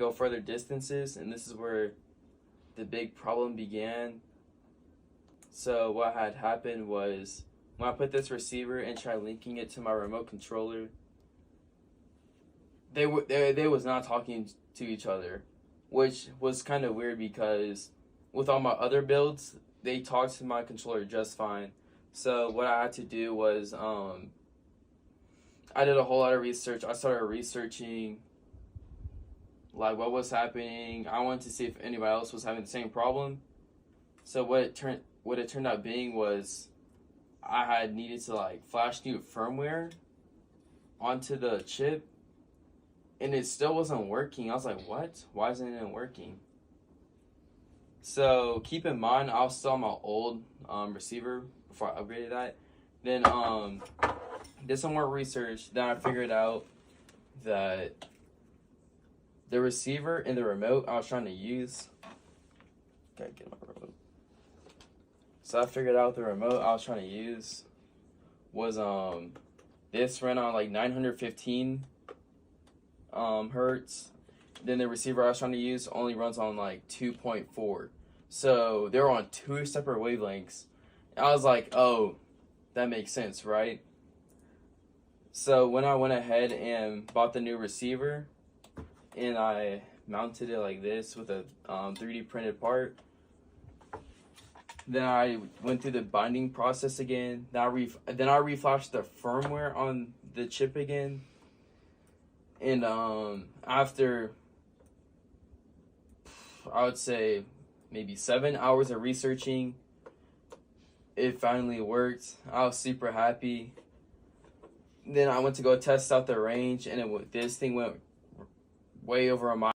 go further distances, and this is where the big problem began. So what had happened was when I put this receiver and tried linking it to my remote controller, they was not talking to each other, which was kind of weird because with all my other builds, they talked to my controller just fine. So what I had to do was I did a whole lot of research. I started researching like what was happening. I wanted to see if anybody else was having the same problem. So what it turned out being was I had needed to like flash new firmware onto the chip, and it still wasn't working. I was like, what? Why isn't it working? So keep in mind, I was still on my old receiver before I upgraded that. Then did some more research. Then I figured out that the receiver and the remote I was trying to use. Gotta get my remote. So I figured out the remote I was trying to use was this ran on like 915 hertz. Then the receiver I was trying to use only runs on like 2.4. So they were on two separate wavelengths. I was like, oh, that makes sense, right? So when I went ahead and bought the new receiver and I mounted it like this with a 3D printed part, then I went through the binding process again. Then I reflashed the firmware on the chip again. And after, I would say, maybe 7 hours of researching, it finally worked. I was super happy. Then I went to go test out the range, and this thing went way over a mile.